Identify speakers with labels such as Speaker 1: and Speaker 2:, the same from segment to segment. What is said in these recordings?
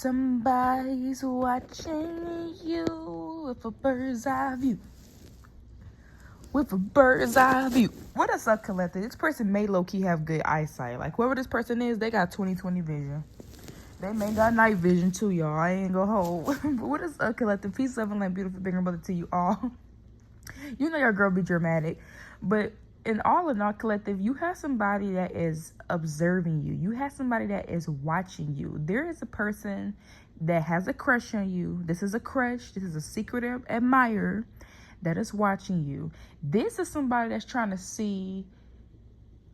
Speaker 1: Somebody's watching you with a bird's eye view. With a bird's eye view. What is up, collective? This person may low-key have good eyesight. Like, whoever this person is, they got 20/20 vision. They may got night vision too, y'all. I ain't gonna hold. But what is up, collective? Peace, love, and light, beautiful bigger brother to you all. You know your girl be dramatic. But in all, collective, you have somebody that is observing you. You have somebody that is watching you. There is a person that has a crush on you. This is a crush. This is a secret admirer that is watching you. This is somebody that's trying to see.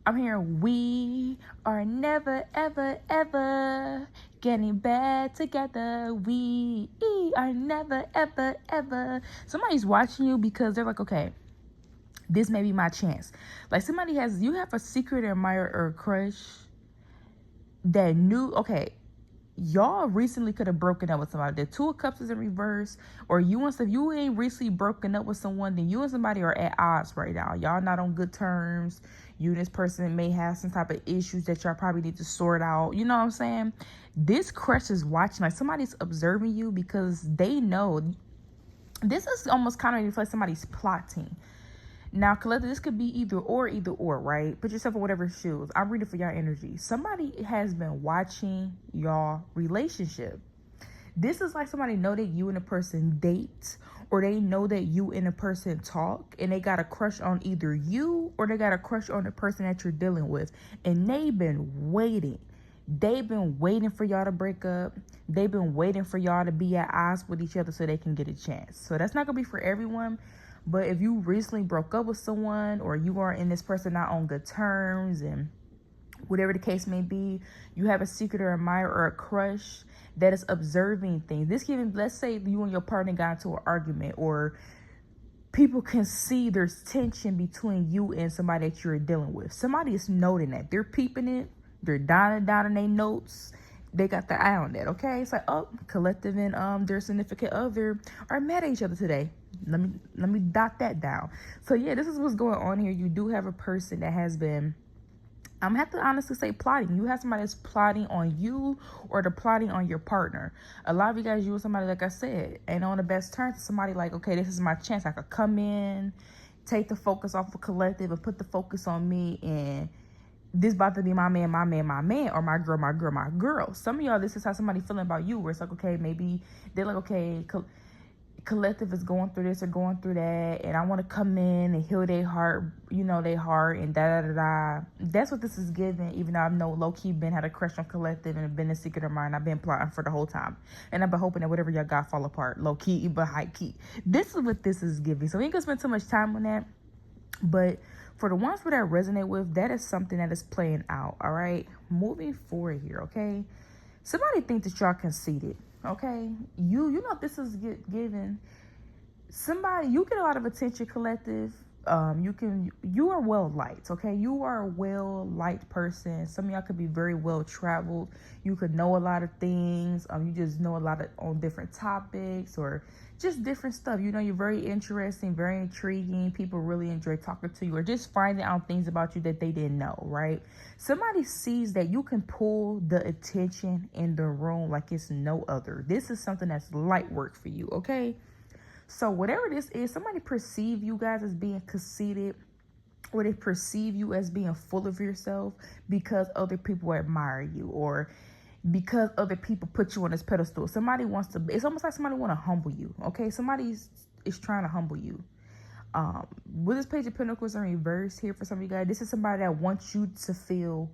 Speaker 1: I'm hearing we are never, ever, ever getting back together. We are never, ever, ever. Somebody's watching you because they're like, okay, this may be my chance. Like you have a secret admirer or crush that knew, okay, y'all recently could have broken up with somebody. The Two of Cups is in reverse, or if you ain't recently broken up with someone, then you and somebody are at odds right now. Y'all not on good terms. You and this person may have some type of issues that y'all probably need to sort out. You know what I'm saying? This crush is watching, like somebody's observing you because they know. This is almost kind of like somebody's plotting. Now, collective, this could be either or, right? Put yourself in whatever shoes. I'm reading for y'all energy. Somebody has been watching y'all relationship. This is like somebody know that you and a person date, or they know that you and a person talk, and they got a crush on either you or they got a crush on the person that you're dealing with. And they've been waiting. They've been waiting for y'all to break up. They've been waiting for y'all to be at odds with each other so they can get a chance. So that's not going to be for everyone. But if you recently broke up with someone, or you are in this person not on good terms, and whatever the case may be, you have a secret or admirer or a crush that is observing things. This can, let's say you and your partner got into an argument, or people can see there's tension between you and somebody that you're dealing with. Somebody is noting that. They're peeping it. They're down in their notes. They got their eye on that, okay? It's like, oh, collective and their significant other are mad at each other today. Let me dot that down. So yeah, this is what's going on here. You do have a person that has been, I'm gonna have to honestly say, plotting. You have somebody that's plotting on you, or they're plotting on your partner. A lot of you guys, you and somebody, like I said, ain't on the best terms. Somebody like, okay, this is my chance. I could come in, take the focus off of collective and put the focus on me, and this about to be my man, or my girl. Some of y'all, this is how somebody feeling about you, where it's like, okay, maybe they're like, okay, collective is going through this or going through that, and I want to come in and heal their heart, and da. That's what this is giving, even though I've low-key been had a crush on collective and been a secret of mine. I've been plotting for the whole time, and I've been hoping that whatever y'all got fall apart, low-key, but high-key. This is what this is giving. So we ain't gonna spend too much time on that, but for the ones where that resonate with, that is something that is playing out, all right? Moving forward here, okay? Somebody think that y'all conceited, okay? You know this is given. Somebody, you get a lot of attention, collective. You are well-liked, okay? You are a well-liked person. Some of y'all could be very well-traveled. You could know a lot of things. You just know a lot on different topics, or just different stuff. You're very interesting, very intriguing. People really enjoy talking to you, or just finding out things about you that they didn't know, right? Somebody sees that you can pull the attention in the room like it's no other. This is something that's light work for you, okay? So whatever this is, somebody perceive you guys as being conceited, or they perceive you as being full of yourself because other people admire you, or because other people put you on this pedestal. Somebody wants to, it's almost like somebody want to humble you, okay? Somebody is trying to humble you. With this Page of Pentacles in reverse here for some of you guys, this is somebody that wants you to feel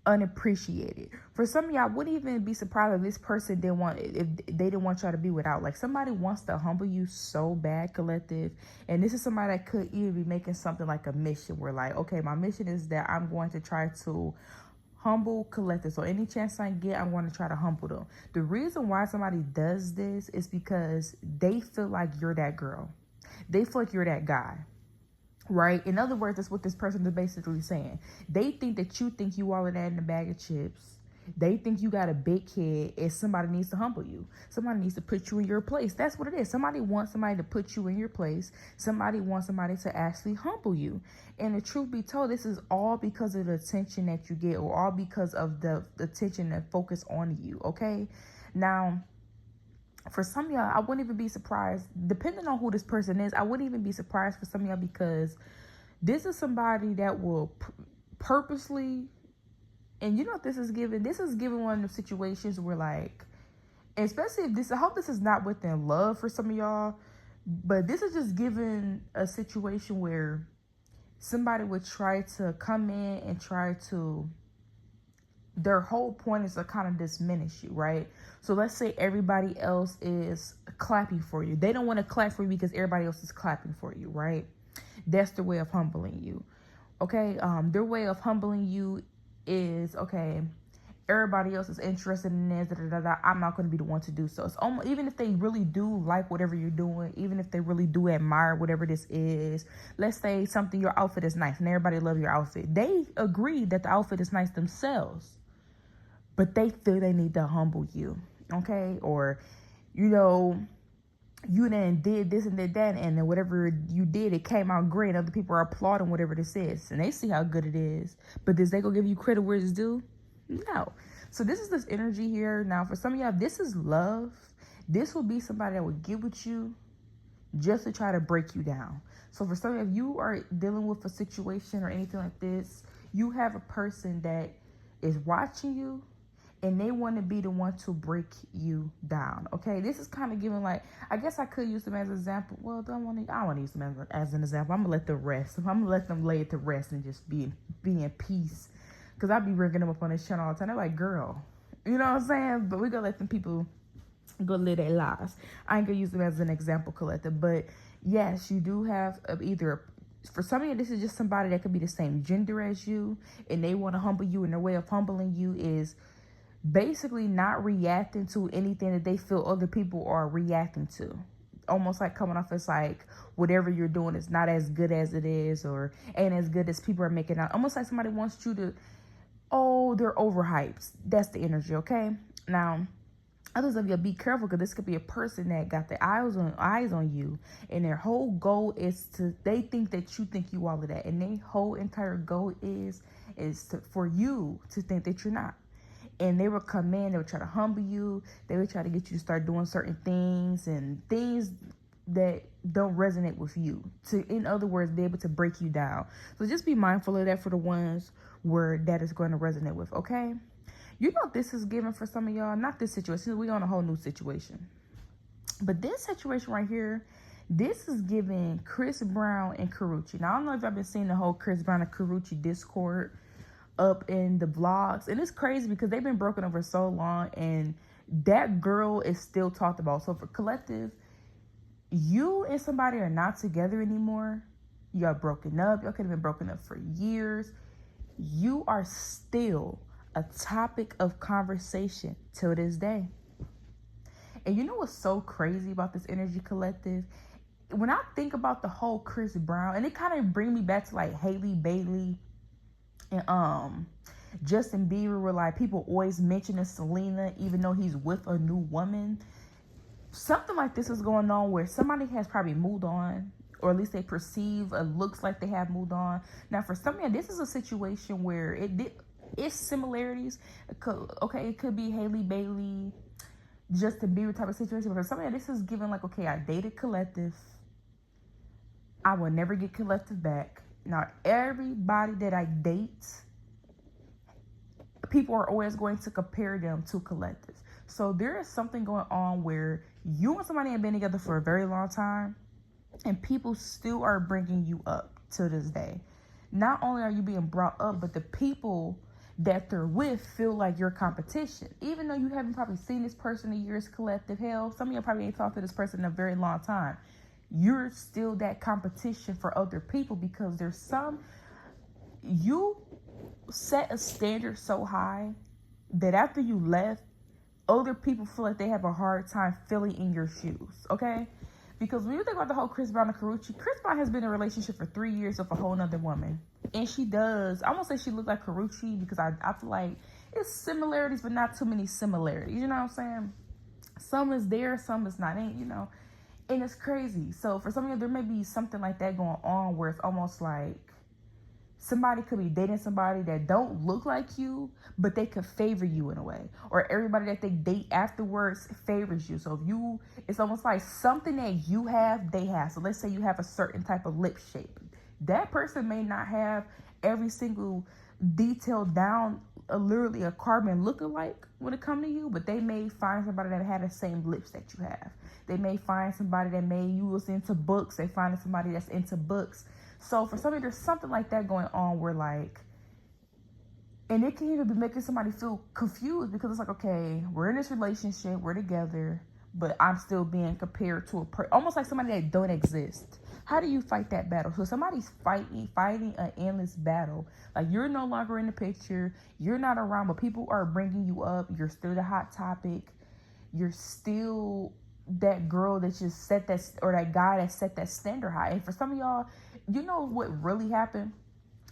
Speaker 1: unappreciated. For some of y'all, wouldn't even be surprised if this person if they didn't want y'all to be without. Like, somebody wants to humble you so bad, collective. And this is somebody that could even be making something like a mission, where like, okay, my mission is that I'm going to try to humble collective. So any chance I get, I'm going to try to humble them. The reason why somebody does this is because they feel like you're that girl. They feel like you're that guy. Right? In other words, that's what this person is basically saying. They think that you think you all of that in a bag of chips. They think you got a big head, and somebody needs to humble you. Somebody needs to put you in your place. That's what it is. Somebody wants somebody to put you in your place. Somebody wants somebody to actually humble you. And the truth be told, this is all because of the attention that you get, or all because of the attention and focus on you, okay? Now, for some of y'all, I wouldn't even be surprised, depending on who this person is, I wouldn't even be surprised for some of y'all, because this is somebody that will purposely, and you know what this is giving? This is giving one of the situations where, like, especially if this, I hope this is not within love for some of y'all, but this is just giving a situation where somebody would try to come in and try to, their whole point is to kind of diminish you, right? So let's say everybody else is clapping for you. They don't want to clap for you because everybody else is clapping for you, right? That's their way of humbling you. Okay, their way of humbling you is, okay, everybody else is interested in this, I'm not going to be the one to do so. It's almost, even if they really do like whatever you're doing, even if they really do admire whatever this is, let's say something, your outfit is nice and everybody love your outfit. They agree that the outfit is nice themselves, but they feel they need to humble you, okay? Or, you know, you then did this and did that, and then whatever you did, it came out great. Other people are applauding whatever this is, and they see how good it is. But does they go give you credit where it's due? No. So this is this energy here. Now, for some of y'all, this is love. This will be somebody that will get with you just to try to break you down. So for some of you, if you are dealing with a situation or anything like this, you have a person that is watching you, and they want to be the one to break you down. Okay, this is kind of giving, like, I guess I could use them as an example. Well, I don't want to use them as an example. I'm gonna let them rest. I'm gonna let them lay it to rest and just be in peace. Because I be bringing them up on this channel all the time. They're like, girl, you know what I'm saying? But we gonna let them people go live their lives. I ain't gonna use them as an example, collective. But yes, you do have either, for some of you, this is just somebody that could be the same gender as you, and they want to humble you, and their way of humbling you is basically not reacting to anything that they feel other people are reacting to. Almost like coming off as like, whatever you're doing is not as good as it is, or ain't as good as people are making out. Almost like somebody wants you to, oh, they're overhyped. That's the energy, okay? Now, others of you, be careful, because this could be a person that got their eyes on you, and their whole goal is to, they think that you think you all of that, and their whole entire goal is for you to think that you're not. And they will come in, they will try to humble you, they will try to get you to start doing certain things, and things that don't resonate with you, to, in other words, be able to break you down. So just be mindful of that for the ones where that is going to resonate with, okay? You know what this is giving for some of y'all? Not this situation, we on a whole new situation. But this situation right here, this is giving Chris Brown and Karrueche. Now, I don't know if I've been seeing the whole Chris Brown and Karrueche Discord up in the vlogs, and it's crazy because they've been broken over so long, and that girl is still talked about. So for collective, you and somebody are not together anymore. You are broken up. Y'all could have been broken up for years. You are still a topic of conversation till this day. And you know what's so crazy about this energy, collective? When I think about the whole Chris Brown, and it kind of bring me back to like Haley Bailey and Justin Bieber, where like people always mentioning Selena even though he's with a new woman. Something like this is going on where somebody has probably moved on, or at least they perceive, it looks like they have moved on. Now for some of you, this is a situation where it's similarities. Okay, it could be Haley Bailey, Justin Bieber type of situation. But for some of you, this is giving like, okay, I dated collective, I will never get collective back. Now, everybody that I date, people are always going to compare them to collectives. So there is something going on where you and somebody have been together for a very long time, and people still are bringing you up to this day. Not only are you being brought up, but the people that they're with feel like your competition. Even though you haven't probably seen this person in years, collective. Hell, some of you probably ain't talked to this person in a very long time. You're still that competition for other people, because there's some, you set a standard so high that after you left, other people feel like they have a hard time filling in your shoes, okay? Because when you think about the whole Chris Brown and Karrueche, Chris Brown has been in a relationship for 3 years with a whole nother woman. And she does, I won't say she looked like Karrueche, because I feel like it's similarities, but not too many similarities. You know what I'm saying? Some is there, some is not, ain't, you know? And it's crazy. So for some of you, there may be something like that going on where it's almost like Somebody could be dating somebody that don't look like you, but they could favor you in a way. Or everybody that they date afterwards favors you. So it's almost like something that you have, they have. So let's say you have a certain type of lip shape. That person may not have every single detail down, literally a carbon look-alike when it comes to you, but they may find somebody that had the same lips that you have. They may find somebody that you was into books. They find somebody that's into books. So for somebody, there's something like that going on where like, and it can even be making somebody feel confused because it's like, okay, we're in this relationship, we're together, but I'm still being compared to almost like somebody that don't exist. How do you fight that battle? So somebody's fighting an endless battle. Like you're no longer in the picture, you're not around, but people are bringing you up. You're still the hot topic. You're still that girl that just set that, or that guy that set that standard high. And for some of y'all, you know what really happened?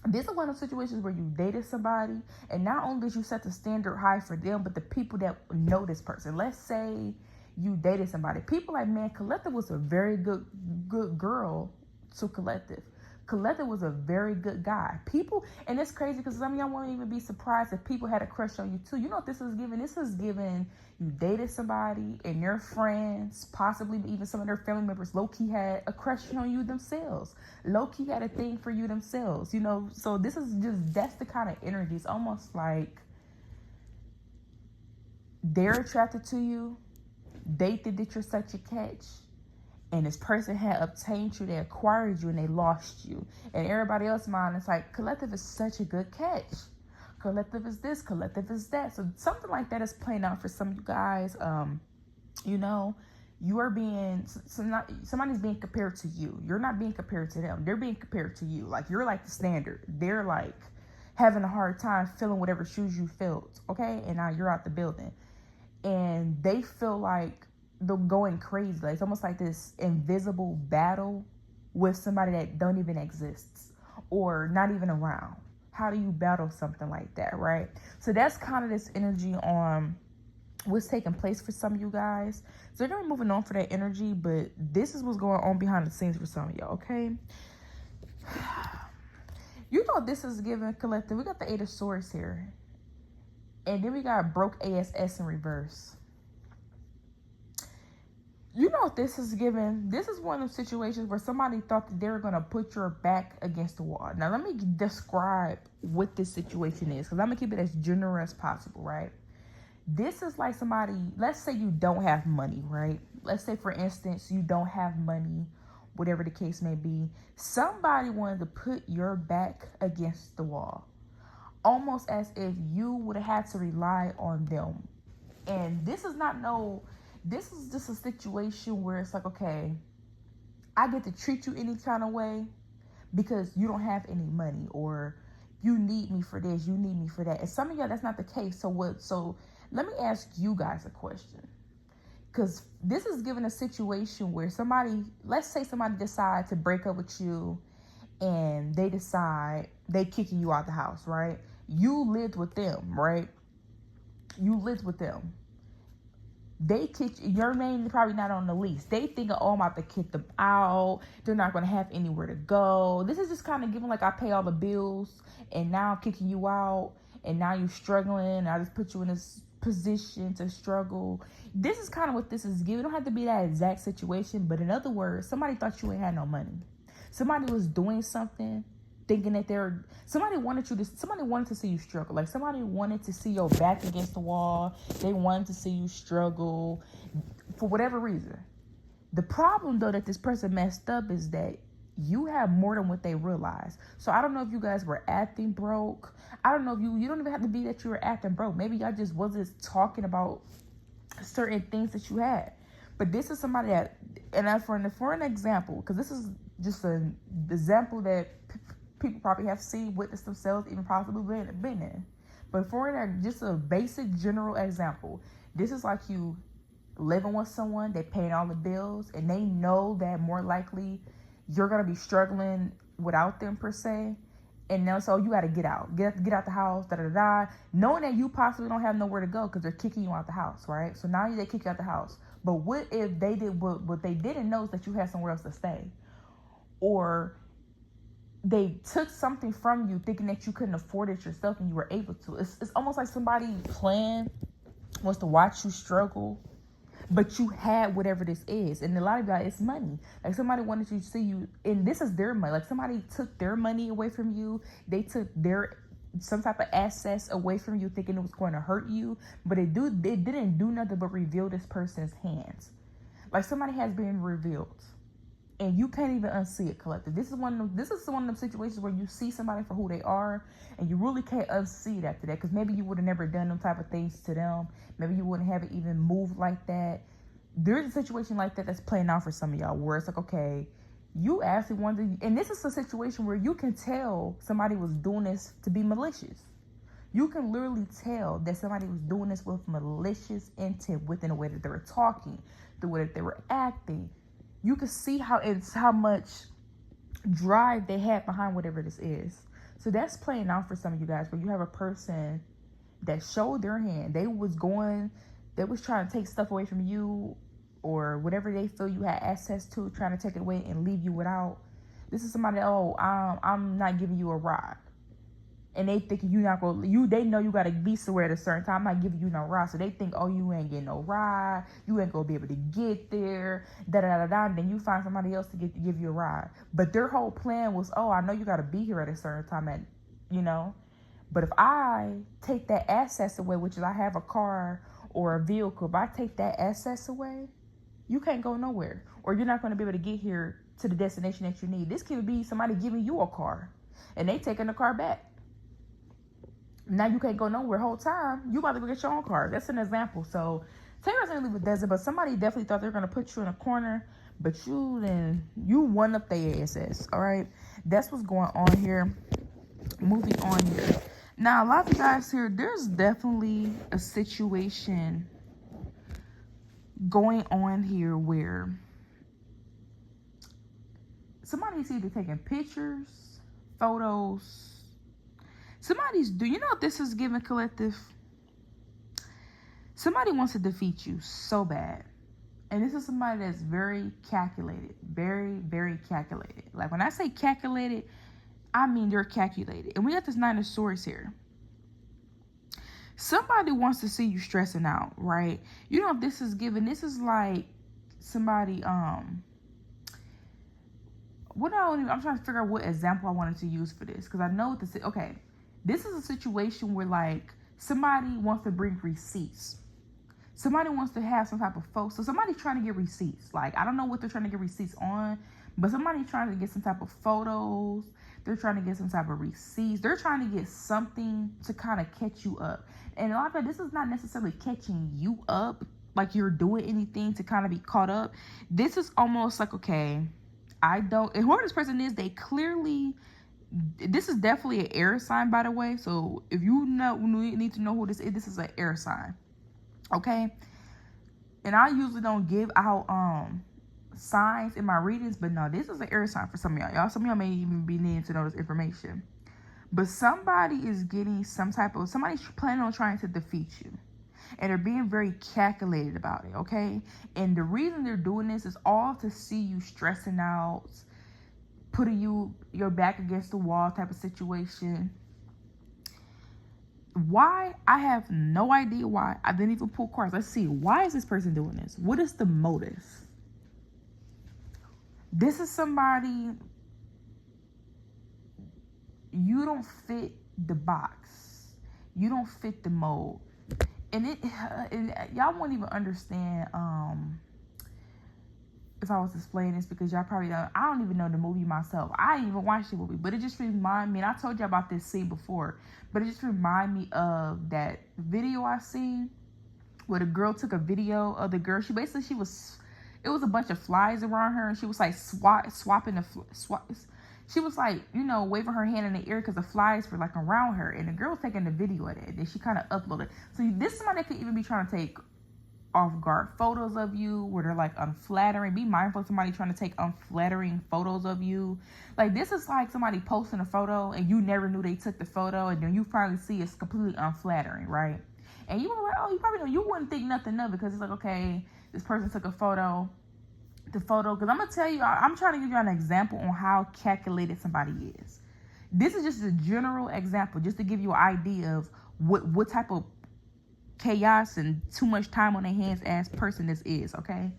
Speaker 1: This is one of those situations where you dated somebody, and not only did you set the standard high for them, but the people that know this person. Let's say you dated somebody. People like, man, Collective was a very good girl to Collective. Collective was a very good guy. People, and it's crazy because some of y'all won't even be surprised if people had a crush on you too. You know what this is giving? This is giving you dated somebody and their friends, possibly even some of their family members, low-key had a crush on you themselves. Low-key had a thing for you themselves, you know? So this is just, that's the kind of energy. It's almost like they're attracted to you. They think that you're such a catch. And this person had obtained you, they acquired you, and they lost you. And everybody else's mind is like, Collective is such a good catch. Collective is this, Collective is that. So something like that is playing out for some of you guys. You know, you are being, somebody's being compared to you. You're not being compared to them. They're being compared to you. Like, you're like the standard. They're like having a hard time feeling whatever shoes you felt, okay? And now you're out the building. And they feel like they're going crazy. Like, it's almost like this invisible battle with somebody that don't even exist or not even around. How do you battle something like that, right? So that's kind of this energy on what's taking place for some of you guys. So we're going to be moving on for that energy, but this is what's going on behind the scenes for some of y'all, okay? You know this is giving Collective. We got the Eight of Swords here. And then we got broke ASS in reverse. You know what this is giving? This is one of those situations where somebody thought that they were going to put your back against the wall. Now, let me describe what this situation is, because I'm going to keep it as general as possible, right? This is like somebody, let's say you don't have money, right? Let's say, for instance, you don't have money, whatever the case may be. Somebody wanted to put your back against the wall, almost as if you would have had to rely on them. And this is just a situation where it's like, okay, I get to treat you any kind of way because you don't have any money, or you need me for this, you need me for that. And some of y'all, that's not the case. So let me ask you guys a question. Because this is given a situation where somebody, let's say somebody decides to break up with you and they decide they kicking you out the house, right? You lived with them, right? You lived with them. They kick your name, probably not on the lease. They think, oh, I'm about to kick them out. They're not going to have anywhere to go. This is just kind of giving like, I pay all the bills and now I'm kicking you out and now you're struggling. And I just put you in this position to struggle. This is kind of what this is giving. It don't have to be that exact situation, but in other words, somebody thought you ain't had no money. Somebody was doing something thinking that somebody wanted to see you struggle. Like, somebody wanted to see your back against the wall. They wanted to see you struggle for whatever reason. The problem, though, that this person messed up is that you have more than what they realize. So I don't know if you guys were acting broke. I don't know if you don't even have to be that you were acting broke. Maybe y'all just wasn't talking about certain things that you had. But this is somebody that, and for an example, because this is just an example that people probably have seen, witnessed themselves, even possibly been in. But for that, just a basic general example, this is like you living with someone, they paying all the bills, and they know that more likely you're gonna be struggling without them per se. And now, so you gotta get out the house, knowing that you possibly don't have nowhere to go because they're kicking you out the house, right? So now they kick you out the house. But what if they did what they didn't know is that you had somewhere else to stay, or they took something from you thinking that you couldn't afford it yourself and you were able to. It's almost like somebody plan was to watch you struggle, but you had whatever this is. And a lot of guys, it's money. Like somebody wanted you to see you, and this is their money. Like somebody took their money away from you. They took some type of assets away from you thinking it was going to hurt you, but it didn't do nothing but reveal this person's hands. Like somebody has been revealed and you can't even unsee it, collective. This is one of them situations where you see somebody for who they are and you really can't unsee it after that, because maybe you would have never done them type of things to them. Maybe you wouldn't have it even moved like that. There's a situation like that that's playing out for some of y'all where it's like, okay, you actually wanted, and this is a situation where you can tell somebody was doing this to be malicious. You can literally tell that somebody was doing this with malicious intent within the way that they were talking, the way that they were acting. You can see how much drive they had behind whatever this is. So that's playing out for some of you guys, where you have a person that showed their hand. They was trying to take stuff away from you, or whatever they feel you had access to, trying to take it away and leave you without. This is somebody, I'm not giving you a ride. And they think they know you got to be somewhere at a certain time. I'm not giving you no ride. So they think, you ain't getting no ride. You ain't going to be able to get there. And then you find somebody else to give you a ride. But their whole plan was, I know you got to be here at a certain time, But if I take that access away, which is I have a car or a vehicle, if I take that access away, you can't go nowhere. Or you're not going to be able to get here to the destination that you need. This could be somebody giving you a car and they taking the car back. Now you can't go nowhere whole time. You about to go get your own car. That's an example. So Taylor's gonna leave with desert, but somebody definitely thought they were gonna put you in a corner, but you won up their asses. All right, that's what's going on here. Moving on here. Now a lot of you guys here, there's definitely a situation going on here where somebody's either taking pictures, photos. You know what this is giving, collective? Somebody wants to defeat you so bad. And this is somebody that's very calculated. Very, very calculated. Like when I say calculated, I mean they're calculated. And we got this Nine of Swords here. Somebody wants to see you stressing out, right? You know what this is giving? This is like somebody, I'm trying to figure out what example I wanted to use for this. Because I know what this is. Okay. This is a situation where, like, somebody wants to bring receipts. Somebody wants to have some type of photo. So somebody's trying to get receipts. Like, I don't know what they're trying to get receipts on, but somebody's trying to get some type of photos. They're trying to get some type of receipts. They're trying to get something to kind of catch you up. And a lot of that, this is not necessarily catching you up, like you're doing anything to kind of be caught up. This is almost like, okay, and whoever this person is, they clearly... This is definitely an air sign, by the way. So if you need to know who this is an air sign. Okay? And I usually don't give out signs in my readings, but no, this is an air sign for some of y'all. Some of y'all may even be needing to know this information. But somebody is getting somebody's planning on trying to defeat you. And they're being very calculated about it, okay? And the reason they're doing this is all to see you stressing out, putting your back against the wall type of situation. Why? I have no idea why. I didn't even pull cards. Let's see. Why is this person doing this? What is the motive? This is somebody, you don't fit the box. You don't fit the mold. And y'all won't even understand if I was explaining this, because y'all probably don't. I don't even know the movie myself. I didn't even watch the movie, but it just reminded me, and I told you about this scene before, but it just reminded me of that video I seen where the girl took a video of the girl. It was a bunch of flies around her, and she was like swapping she was like, waving her hand in the air because the flies were like around her, and the girl was taking the video of it, and she kind of uploaded. So this is somebody that could even be trying to take off guard photos of you where they're like unflattering. Be mindful of somebody trying to take unflattering photos of you. Like this is like somebody posting a photo and you never knew they took the photo, and then you finally see it's completely unflattering, right? And you were like, you probably know, you wouldn't think nothing of it because it's like, okay, this person took a photo, the photo, because I'm gonna tell you, I'm trying to give you an example on how calculated somebody is. This is just a general example, just to give you an idea of what type of chaos and too much time on their hands as person this is. Okay,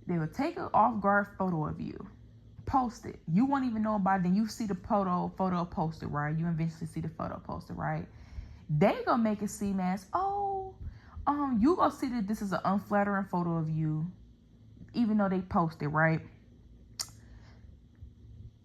Speaker 1: they will take an off-guard photo of you, post it. You won't even know about it. Then you see the photo posted, right? You eventually see the photo posted, right? They gonna make it seem as, oh, you gonna see that this is an unflattering photo of you, even though they posted, right?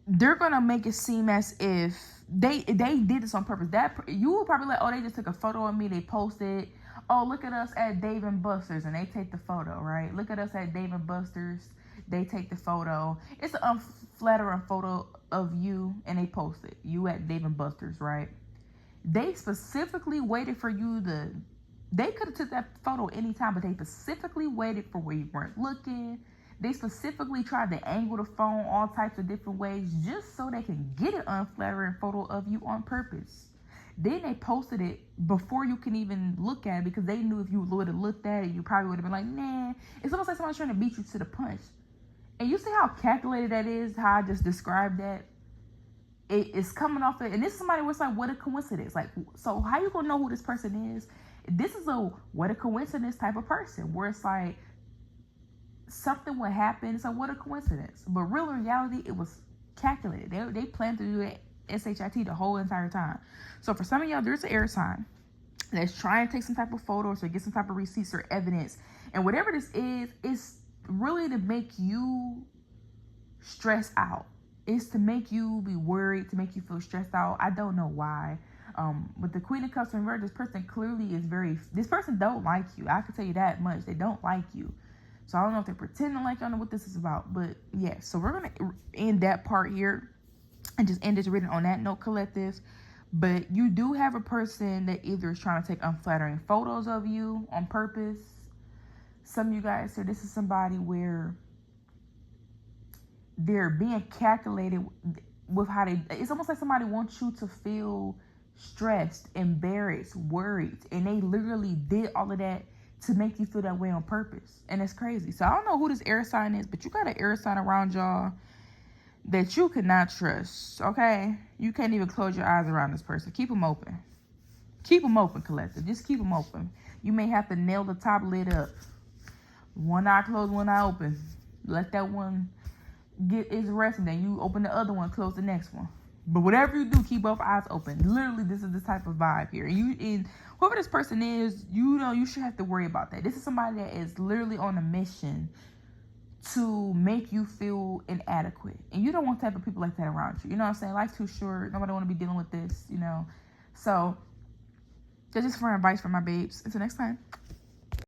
Speaker 1: They're gonna make it seem as if they did this on purpose. That you will probably like, oh, they just took a photo of me, they posted. Oh, look at us at Dave and Buster's, and they take the photo, right? Look at us at Dave and Buster's, they take the photo. It's an unflattering photo of you, and they post it. You at Dave and Buster's, right? They specifically waited for you to. They could have took that photo anytime, but they specifically waited for where you weren't looking. They specifically tried to angle the phone all types of different ways just so they can get an unflattering photo of you on purpose. Then they posted it before you can even look at it, because they knew if you would have looked at it, you probably would have been like, nah. It's almost like someone's trying to beat you to the punch. And you see how calculated that is, how I just described that? It's coming off it. And this is somebody where it's like, what a coincidence. Like, so how you gonna know who this person is? This is a what a coincidence type of person, where it's like something would happen. So what a coincidence. But real in reality, it was calculated. They planned to do it SHIT the whole entire time. So for some of y'all, there's an air sign that's trying to take some type of photos or get some type of receipts or evidence. And whatever this is, it's really to make you stress out. It's to make you be worried, to make you feel stressed out. I don't know why. With the Queen of Cups in reverse, this person clearly is this person don't like you. I can tell you that much. They don't like you. So I don't know if they're pretending like I don't know what this is about. But yeah, so we're going to end that part here and just end this reading on that note, collective. But you do have a person that either is trying to take unflattering photos of you on purpose. Some of you guys, so this is somebody where they're being calculated with how it's almost like somebody wants you to feel stressed, embarrassed, worried. And they literally did all of that to make you feel that way on purpose. And it's crazy. So I don't know who this air sign is, but you got an air sign around y'all that you cannot trust, okay? You can't even close your eyes around this person. Keep them open. Keep them open, collective. Just keep them open. You may have to nail the top lid up. One eye closed, one eye open. Let that one get its rest, and then you open the other one, close the next one. But whatever you do, keep both eyes open. Literally, this is the type of vibe here. And whoever this person is, you should have to worry about that. This is somebody that is literally on a mission to make you feel inadequate. And you don't want type of people like that around you. You know what I'm saying? Life's too short. Nobody want to be dealing with this, So, that's just for advice for my babes. Until next time.